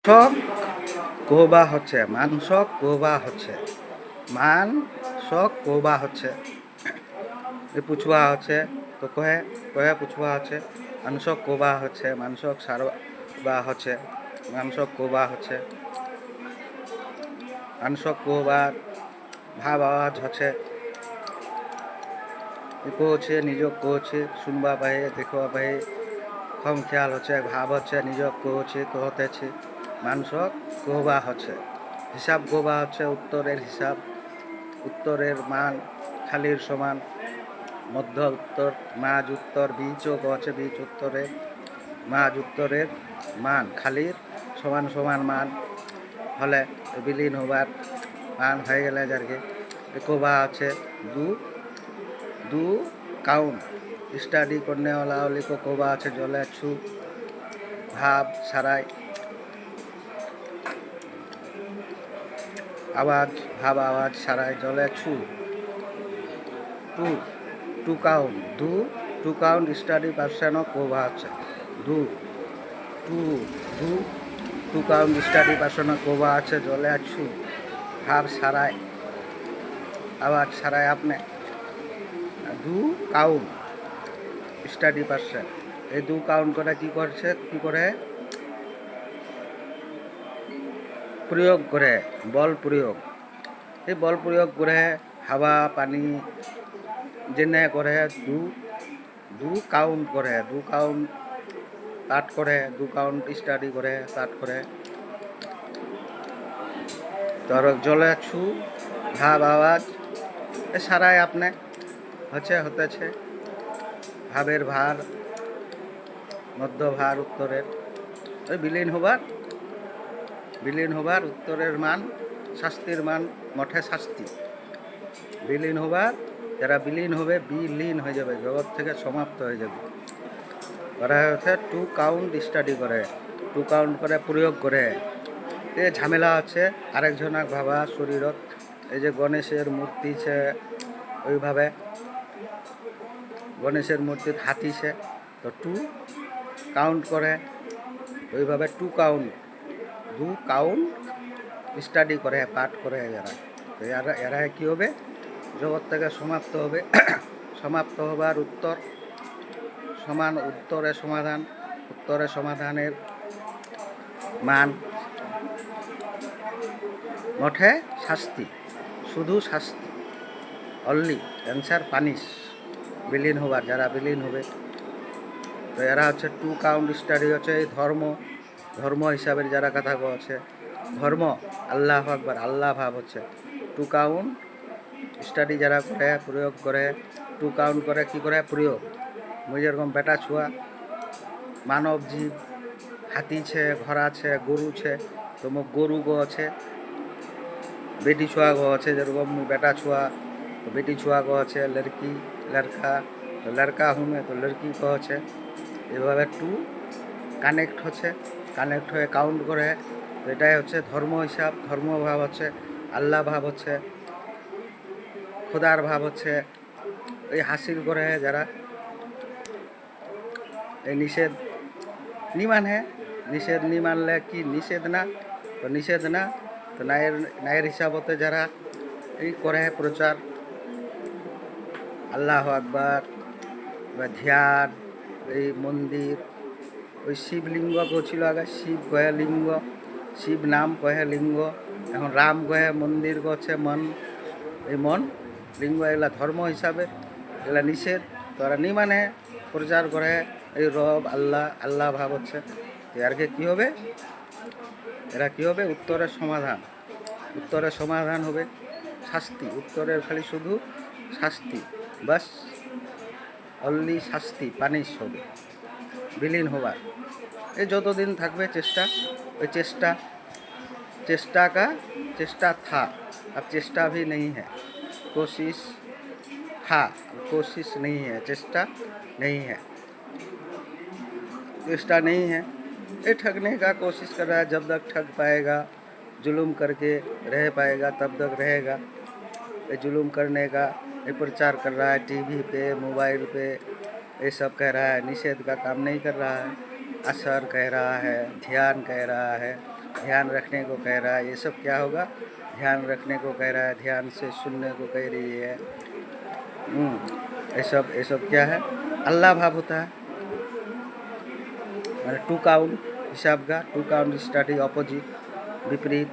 মাংস কোবা হচ্ছে মাংস কোবা হচ্ছে মাংস কোবা হচ্ছে পুছুয়া হচ্ছে তো কহে কহে পুছুয়া হচ্ছে মাংস কোবা হচ্ছে মাংস সারবা হচ্ছে মাংস কোবা হচ্ছে মাংস কোবা ভাব আওয়াজ হচ্ছে কହୁছে নিজ কହୁছে শুনবা পাহে দেখবা পাহে কম খেয়াল হচ্ছে ভাব হচ্ছে নিজ কହୁছে কহতেছে মাংস কোবা হচ্ছে হিসাব কোবা হচ্ছে উত্তরের হিসাব উত্তরের মান খালির সমান মধ্য উত্তর মাঝ উত্তর বীজও হচ্ছে বীজ উত্তরের মাঝ উত্তরের মান খালির সমান সমান মান হলে বিলীন হবার মান হয়ে গেলে যারকে কোবা আছে দু दू काउन स्टडी करने वाला वाली को कोबा আছে জলে ছু ভাব সারাই আওয়াজ ভাব আওয়াজ সারাই জলে ছু টু টু কাউন দু টু কাউন স্টাডি পার্সন কোবা আছে দু টু দু টু কাউন স্টাডি পার্সন কোবা আছে জলে ছু ভাব সারাই আওয়াজ সারাই আপনি দু কাউন্ট স্টাডি পার্সন এই দু কাউন্ট করে কি করছে কি করে প্রয়োগ করে বল প্রয়োগ এই বল প্রয়োগ করে হাওয়া পানি যেনে করে দু দু কাউন্ট করে দু কাউন্ট পাঠ করে দু কাউন্ট স্টাডি করে পাঠ করে তোর জলে ছু ভাব আওয়াজ এ সারাই আপনি হচ্ছে হতেছে ভাবের ভার মধ্য ভার উত্তরের ওই বিলীন হবার উত্তরের মান শাস্তির মান মঠে শাস্তি বিলীন হবার যারা বিলীন হবে বিলীন হয়ে যাবে জগৎ থেকে সমাপ্ত হয়ে যাবে ওরা হচ্ছে টু কাউন্ট স্টাডি করে টু কাউন্ট করে প্রয়োগ করে এ ঝামেলা আছে আরেকজনাক ভাবা শরীরত এই যে গণেশের মূর্তি আছে ওইভাবে গণেশের মূর্তিত হাতিছে তো টু কাউন্ট করে ওইভাবে টু কাউন্ট দু কাউন্ট স্টাডি করে পাঠ করে যারা তো এরা কী হবে জগৎ থেকে সমাপ্ত হবে সমাপ্ত হবার উত্তর সমান উত্তরে সমাধানের মান মঠে শাস্তি শুধু শাস্তি অনলি অ্যান্সার পানিশ বিলীন হবার যারা বিলীন হবে তো এরা হচ্ছে টু কাউন্ট স্টাডি হচ্ছে এই ধর্ম হিসাবের যারা কথা আছে ধর্ম আল্লাহ আকবার আল্লাহ ভাব হচ্ছে টু কাউন্ট স্টাডি যারা করে প্রয়োগ করে টু কাউন্ট করে কি করে প্রয়োগ মুই যেরকম বেটা ছুয়া মানব জীব হাতি ছে ঘোড়া ছে গরু ছে তো মোক গরু গো আছে বেটি ছুয়া গো আছে যেরকম মুই বেটা ছুয়া তো বেটি ছুয়া গো আছে লড়কি লড়কা তো লড়কা হুমে তো লড়কি গো আছে এভাবে টু কানেক্ট হচ্ছে কানেক্ট হয়ে কাউন্ট করে তো এটাই হচ্ছে ধর্ম হিসাব ধর্ম ভাব হচ্ছে আল্লাহ ভাব হচ্ছে খোদার ভাব হচ্ছে এই হাসিল করে যারা এই নিষেধ নি মানে নিষেধ নি মানলে কি নিষেধ না তো নায়ের হিসাবতে যারা এই করে প্রচার আল্লাহ আকবার বা ধ্যান এই মন্দির ওই শিবলিঙ্গ কছিল আগে শিব কহে লিঙ্গ শিব নাম কহে লিঙ্গ এখন রাম কহে মন্দির গছে মন এই মন লিঙ্গ এগুলা ধর্ম হিসাবে এগুলা নিষেধ তারা নি মানে প্রচার করে এই রব আল্লাহ ভাব হচ্ছে এরকে কী হবে এরা কী হবে উত্তরের সমাধান হবে শাস্তি উত্তরের খালি শুধু শাস্তি বাস অনলি শাস্তি পানিশ হবে বিলীন হবার এই যতদিন থাকবে চেষ্টা ওই चेष्टा था अब चेष्टा भी नहीं है कोशिश था कोशिश नहीं है चेष्टा नहीं है ये ठगने का कोशिश कर रहा है जब तक ठग पाएगा जुल्म करके रह पाएगा तब तक रहेगा ये जुल्म करने का ये प्रचार कर रहा है टीवी पे मोबाइल पे ये सब कह रहा है निषेध का काम नहीं कर रहा है असर कह रहा है, ध्यान कह रहा है, ध्यान रखने को कह रहा है। ये सब क्या होगा? ध्यान रखने को कह रहा है, ध्यान से सुनने को कह रही है। ये सब क्या है? अल्लाह भाव होता है। मैंने टू काउंट हिसाब का, टू काउंट स्टडी ऑपोजिट, विपरीत।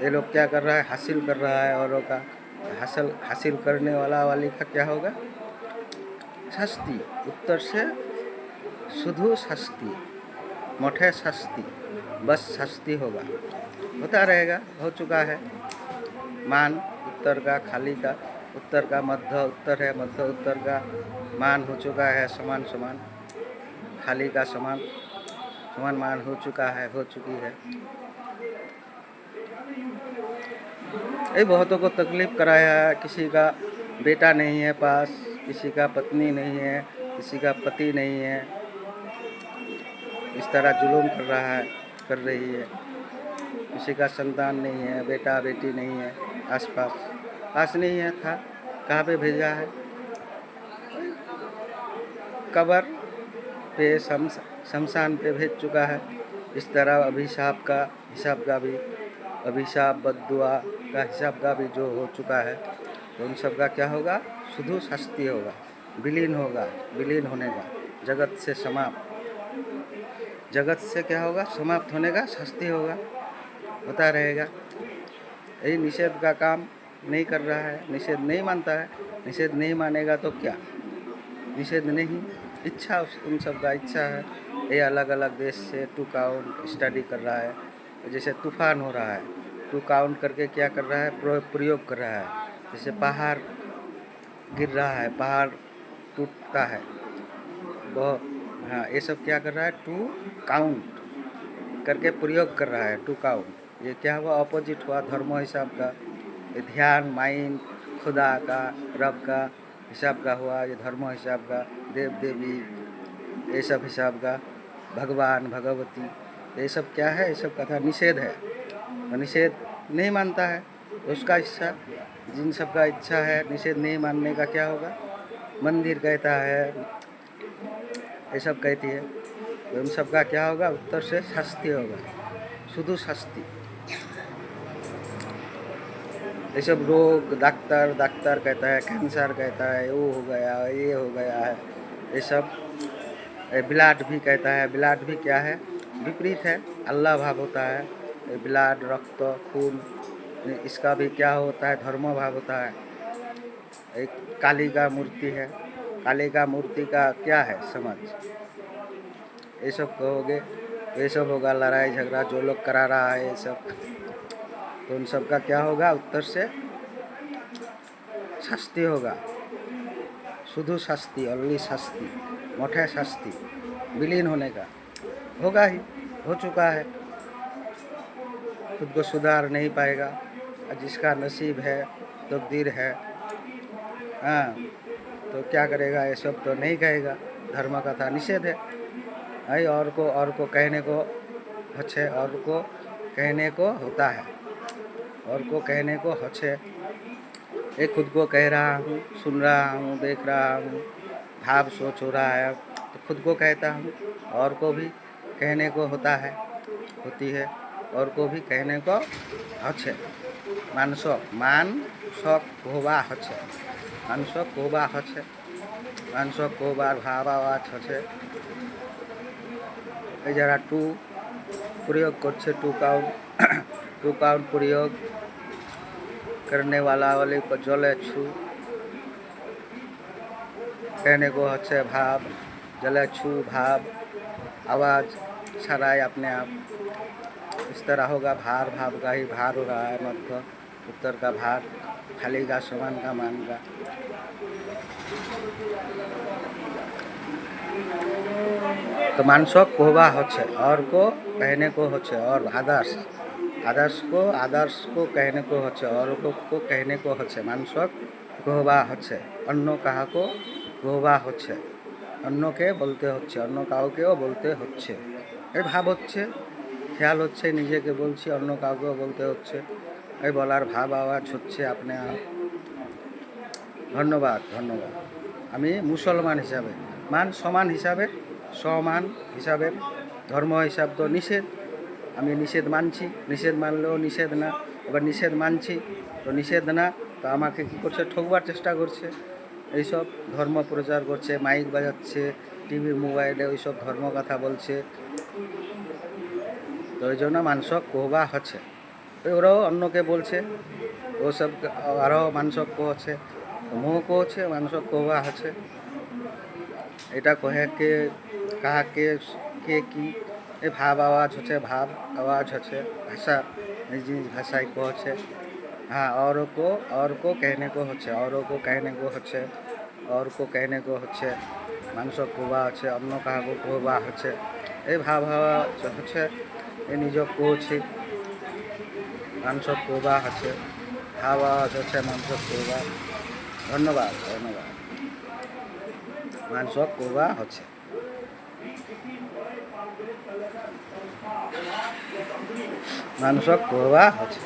ये लोग क्या कर रहा है? हासिल कर रहा है औरों का। हासिल करने वाली का क्या होगा? शास्ति। उत्तर से शुद्ध शास्ति, मोठे शास्ति, बस शास्ति होगा, होता रहेगा। हो चुका है। मान उत्तर का, खाली का, उत्तर का मध्य उत्तर है, मध्य उत्तर का मान हो चुका है समान समान, खाली का समान समान मान हो चुका है, हो चुकी है। ये बहुतों को तकलीफ कराया है। किसी का बेटा नहीं है पास, किसी का पत्नी नहीं है, किसी का पति नहीं है, इस तरह जुलूम कर रहा है, कर रही है। किसी का संतान नहीं है, बेटा बेटी नहीं है, आसपास पास नहीं है था, कहाँ पे भेजा है? कब्र पे, शमशान पे भेज चुका है। इस तरह अभिशाप का हिसाब का भी, अभिशाप बद्दुआ का हिसाब का भी जो हो चुका है, तो उन सब का क्या होगा? शुद्ध शास्ति होगा, विलीन होगा, विलीन होने का, जगत से समाप्त, जगत से क्या होगा? समाप्त होने का शास्ति होगा, होता रहेगा। यही निषेध का काम नहीं कर रहा है, निषेध नहीं मानता है। निषेध नहीं मानेगा तो क्या? निषेध नहीं, इच्छा उन सब का इच्छा है। ये अलग अलग देश से टू काउंट स्टडी कर रहा है। जैसे तूफान हो रहा है, टू काउंट करके क्या कर रहा है? प्रयोग कर रहा है। जैसे पहाड़ गिर रहा है, पहाड़ टूटता है, वो हाँ, ये सब क्या कर रहा है? टू काउंट करके प्रयोग कर रहा है, टू काउंट। ये क्या हुआ? ऑपोजिट हुआ धर्म हिसाब का। ये ध्यान, माइंड, खुदा का, रब का हिसाब का हुआ। ये धर्म हिसाब का, देव देवी, ये सब हिसाब का, भगवान भगवती, ये सब क्या है? ये सब का था निषेध है। तो निषेध नहीं मानता है तो उसका इच्छा, जिन सब का इच्छा है निषेध नहीं मानने का, क्या होगा? मंदिर कहता है, ये सब कहती है, तो उन सब का क्या होगा? उत्तर से शास्ति होगा, शुद्ध शास्ति। ये सब रोग, डॉक्टर कहता है, कैंसर कहता है, वो हो गया, ये हो गया है, ये सब। ब्लड भी कहता है, ब्लड भी क्या है? विपरीत है, अल्लाह भाव होता है। ब्लड, रक्त, खून, इसका भी क्या होता है? धर्म भाव होता है। एक काली का मूर्ति है, काली का मूर्ति का क्या है समझ? ये सब कहोगे, ये सब होगा लड़ाई झगड़ा जो लोग करा रहा है, ये सब। तो उन सब का क्या होगा? उत्तर से शास्ति होगा, शुद्ध शास्ति, ओनली शास्ति, मोठे शास्ति, विलीन होने का होगा ही, हो चुका है। खुद को सुधार नहीं पाएगा। जिसका नसीब है, तकदीर है, हाँ, तो क्या करेगा? ये सब तो नहीं कहेगा। धर्म का था निषेध है। भाई और को कहने को अच्छे, और को कहने को होता है, और को कहने को अच्छे। ये खुद को कह रहा हूँ, सुन रहा हूँ, देख रहा हूँ, भाव सोच हो रहा है, तो खुद को कहता हूँ। और को भी कहने को होता है, होती है, और को भी कहने को अच्छे। मानसक कोबा अच्छे, मानसक कोबा अच्छे, मानसक कोबार भावावाच अच्छे। এই যারা টু प्रयोग করছে, टू काउंट प्रयोग करने वाले को जले छू, कहने को अच्छे भाव, जले छू भाव, आवाज़ छड़ाए अपने आप, इस तरह होगा। भाव का ही भार हो रहा है, मध्य उत्तर का भार, खाली का, समान का, मान का। तो मानसक कोहबा होच्छे, और को कहने को होच्छे, और आदर्श को कहने को होच्छे, और को कहने को होच्छे। मानसक कोहबा होच्छे, अन्य कहा को कोहबा होच्छे, अन्य के बोलते होच्छे, अन्य काउकेও बोलते होच्छे। এই ভাব হচ্ছে, খেয়াল হচ্ছে, নিজেকে বলছি, অন্য কাউকেও বলতে হচ্ছে, এই বলার ভাব আওয়াজ হচ্ছে আপনি। ধন্যবাদ। আমি মুসলমান হিসাবে, মান সমান হিসাবে সমান হিসাবে ধর্ম হিসাব তো নিষেধ, আমি নিষেধ মানছি, নিষেধ মানলেও নিষেধ না, এবার নিষেধ মানছি তো নিষেধ না, তো আমাকে কী করছে, ঠকবার চেষ্টা করছে, এইসব ধর্ম প্রচার করছে, মাইক বাজাচ্ছে, টিভি মোবাইলে ওইসব ধর্ম কথা বলছে, তো ওই জন্য মানুষ কোহবা হচ্ছে। ওরাও অন্যকে বলছে, ওসব আরও মানুষ কোহছে, মুহ কোহছে, মানুষ কোহবা হচ্ছে। এটা কহেকে কাহাকে কে কি এই ভাব আওয়াজ হচ্ছে, ভাব আওয়াজ হচ্ছে, ভাষা এই জিনিস ভাষায় কোহছে। हाँ और को कहने को হচ্ছে, औरों को कहने को হচ্ছে, और को कहने को হচ্ছে, মানুষ কোবা হচ্ছে, অন্য কাহাকে কোবা হচ্ছে, এই ভাব হাওয়া হচ্ছে, এই নিজ কোছি মানুষ কোবা হচ্ছে, ভাব আওয়াজ হচ্ছে, মানুষ কোবা। ধন্যবাদ ধন্যবাদ। মানুষ কোবা হচ্ছে, মানুষ কোবা হচ্ছে।